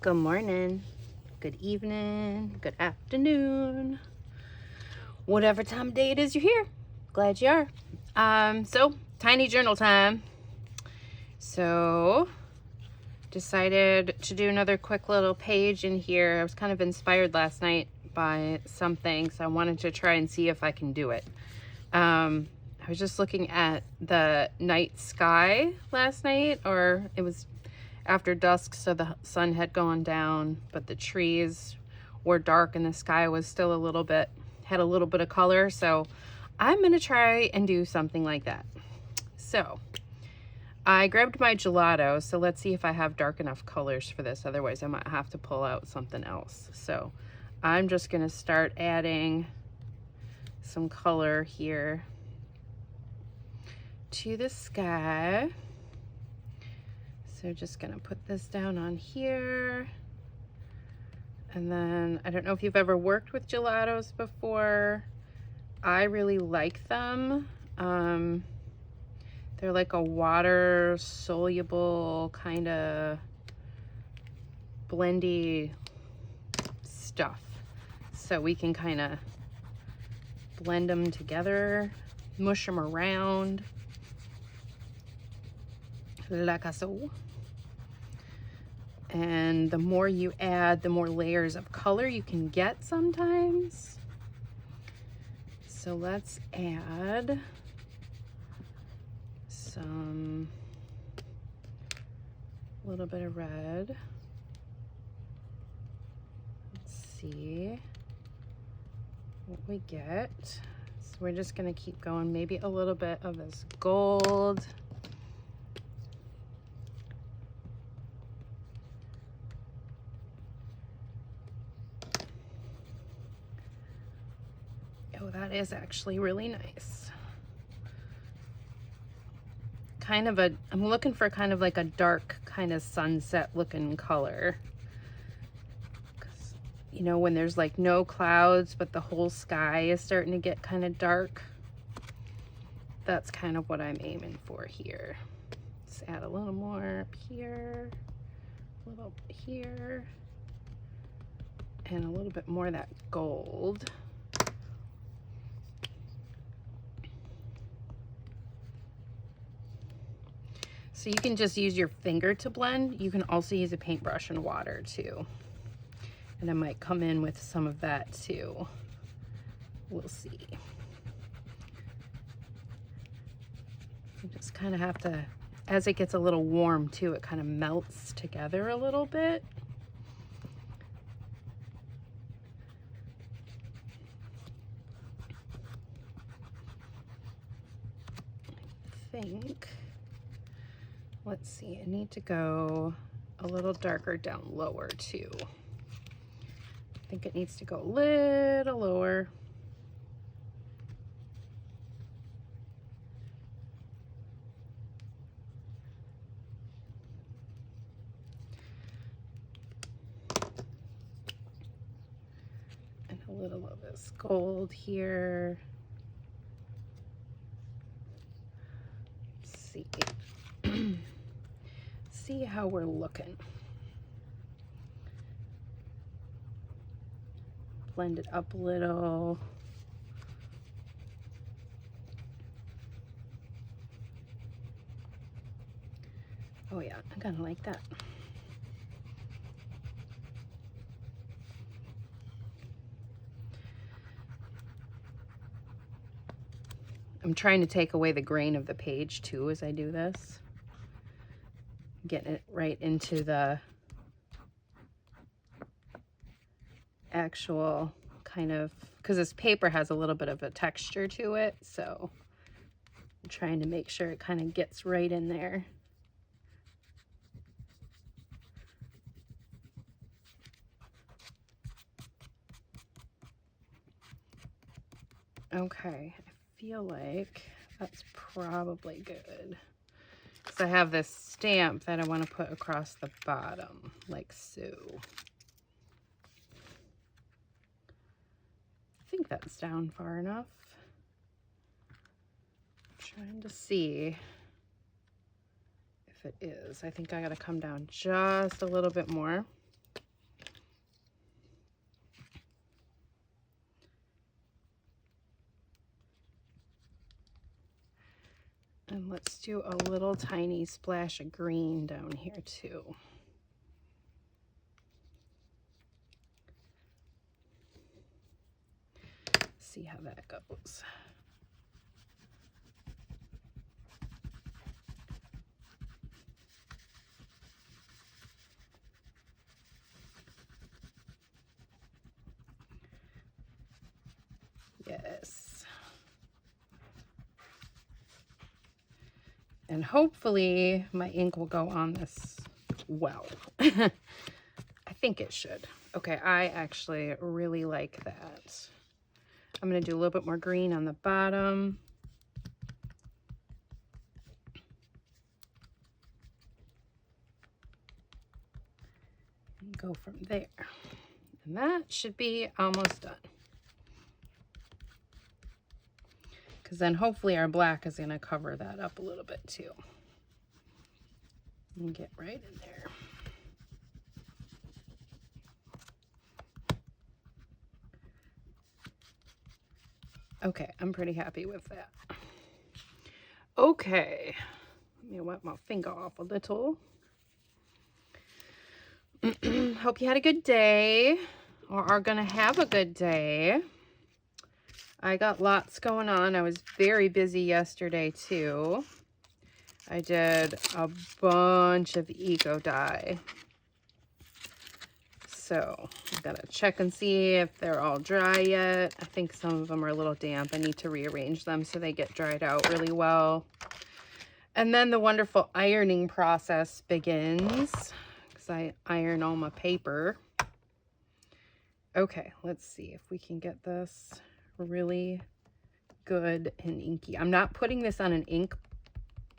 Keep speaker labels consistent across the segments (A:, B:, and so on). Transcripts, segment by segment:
A: Good morning, good evening, good afternoon, whatever time of day it is you're here. Glad you are. So tiny journal time. So decided to do another quick little page in here. I was kind of inspired last night by something, so I wanted to try and see if I can do it. I was just looking at the night sky last night, or it was after dusk, so the sun had gone down, but the trees were dark and the sky was still had a little bit of color. So I'm gonna try and do something like that. So I grabbed my gelato, so let's see if I have dark enough colors for this. Otherwise I might have to pull out something else. So I'm just gonna start adding some color here to the sky. So just gonna put this down on here. And then I don't know if you've ever worked with gelatos before. I really like them. They're like a water soluble kind of blendy stuff. So we can kind of blend them together, mush them around like so. And the more you add, the more layers of color you can get sometimes. So let's add some, a little bit of red. Let's see what we get. So we're just gonna keep going. Maybe a little bit of this gold. Oh, that is actually really nice. Kind of I'm looking for kind of like a dark kind of sunset looking color. 'Cause, you know, when there's like no clouds, but the whole sky is starting to get kind of dark. That's kind of what I'm aiming for here. Let's add a little more up here, a little here, and a little bit more of that gold. So you can just use your finger to blend. You can also use a paintbrush and water too. And I might come in with some of that too. We'll see. You just kind of have to, as it gets a little warm too, it kind of melts together a little bit. I think, let's see, I need to go a little darker down lower too. I think it needs to go a little lower. And a little of this gold here. Let's see. See how we're looking. Blend it up a little. Oh yeah, I kind of like that. I'm trying to take away the grain of the page too as I do this. Getting it right into the actual kind of, because this paper has a little bit of a texture to it, so I'm trying to make sure it kind of gets right in there. Okay, I feel like that's probably good. So I have this stamp that I want to put across the bottom, like so. I think that's down far enough. I'm trying to see if it is. I think I got to come down just a little bit more. And let's do a little tiny splash of green down here too. See how that goes. Yes. And hopefully my ink will go on this well. I think it should. Okay, I actually really like that. I'm going to do a little bit more green on the bottom. And go from there. And that should be almost done. Because then hopefully our black is going to cover that up a little bit too. And get right in there. Okay, I'm pretty happy with that. Okay, let me wipe my finger off a little. Hope you had a good day, or are gonna have a good day. I got lots going on. I was very busy yesterday too. I did a bunch of eco dye. So I gotta check and see if they're all dry yet. I think some of them are a little damp. I need to rearrange them so they get dried out really well. And then the wonderful ironing process begins because I iron all my paper. Okay, let's see if we can get this really good and inky. I'm not putting this on an ink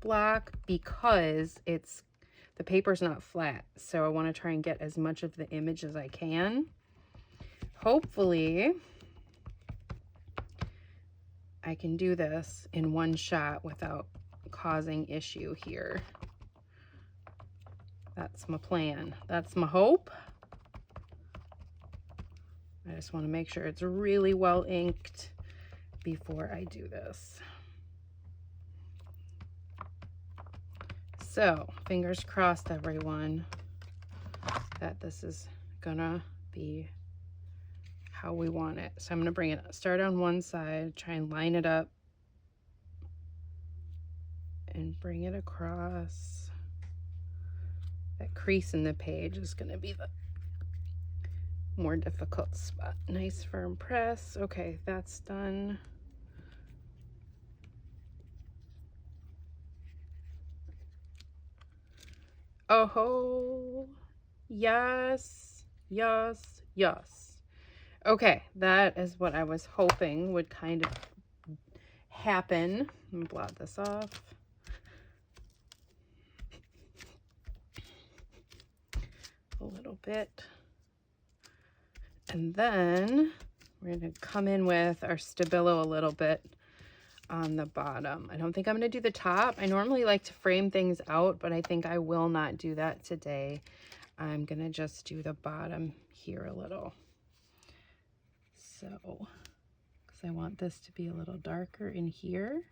A: block because the paper's not flat, so I want to try and get as much of the image as I can. Hopefully I can do this in one shot without causing issue here. That's my plan. That's my hope. I just want to make sure it's really well inked before I do this. So, fingers crossed, everyone, that this is gonna be how we want it. So I'm gonna bring it, start on one side, try and line it up, and bring it across. That crease in the page is gonna be the more difficult spot. Nice firm press. Okay, that's done. Oh, yes, yes, yes. Okay, that is what I was hoping would kind of happen. Let me blot this off. A little bit. And then we're going to come in with our Stabilo a little bit on the bottom. I don't think I'm going to do the top. I normally like to frame things out, but I think I will not do that today. I'm going to just do the bottom here a little. So, because I want this to be a little darker in here.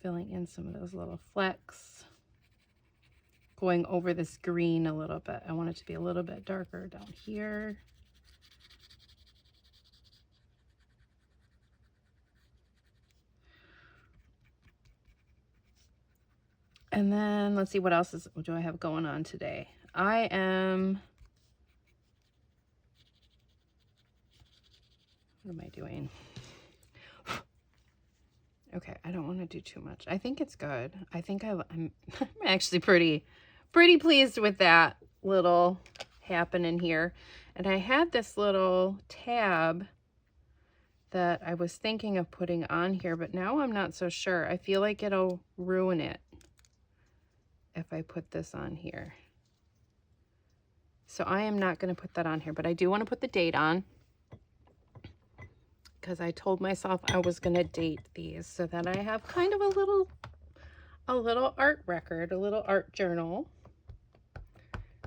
A: Filling in some of those little flecks. Going over this green a little bit. I want it to be a little bit darker down here. And then let's see what else do I have going on today. What am I doing? Okay, I don't want to do too much. I think it's good. I think I'm actually pretty pleased with that little happening here. And I had this little tab that I was thinking of putting on here, but now I'm not so sure. I feel like it'll ruin it if I put this on here. So I am not going to put that on here, but I do want to put the date on because I told myself I was going to date these so that I have kind of a little art record, a little art journal.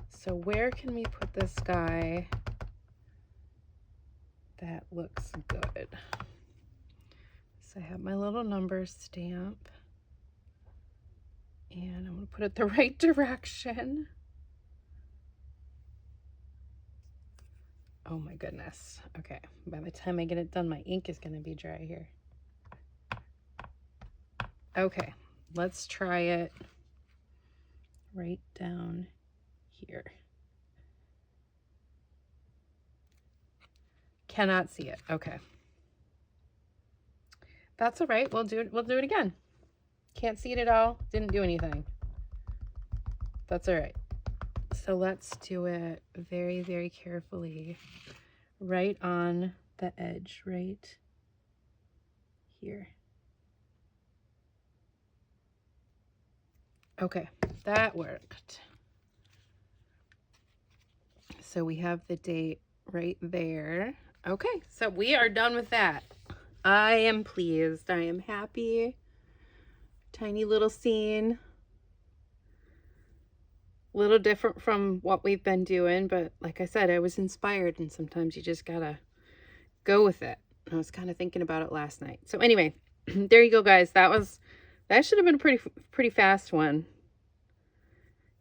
A: So where can we put this guy? that looks good. So I have my little number stamp. And I'm going to put it the right direction. Oh my goodness. Okay, by the time I get it done, my ink is going to be dry here. Okay, let's try it right down here. Cannot see it. Okay. That's all right. We'll do it again. Can't see it at all. Didn't do anything. That's all right. So let's do it very, very carefully. Right on the edge, right here. Okay, that worked. So we have the date right there. Okay, so we are done with that. I am pleased. I am happy. Tiny little scene. A little different from what we've been doing, but like I said, I was inspired, and sometimes you just gotta go with it. I was kind of thinking about it last night. So anyway, there you go, guys. That should have been a pretty fast one.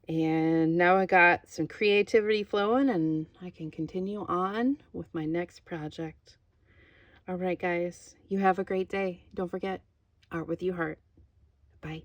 A: And now I got some creativity flowing, and I can continue on with my next project. All right, guys, you have a great day. Don't forget, art with you heart. Bye.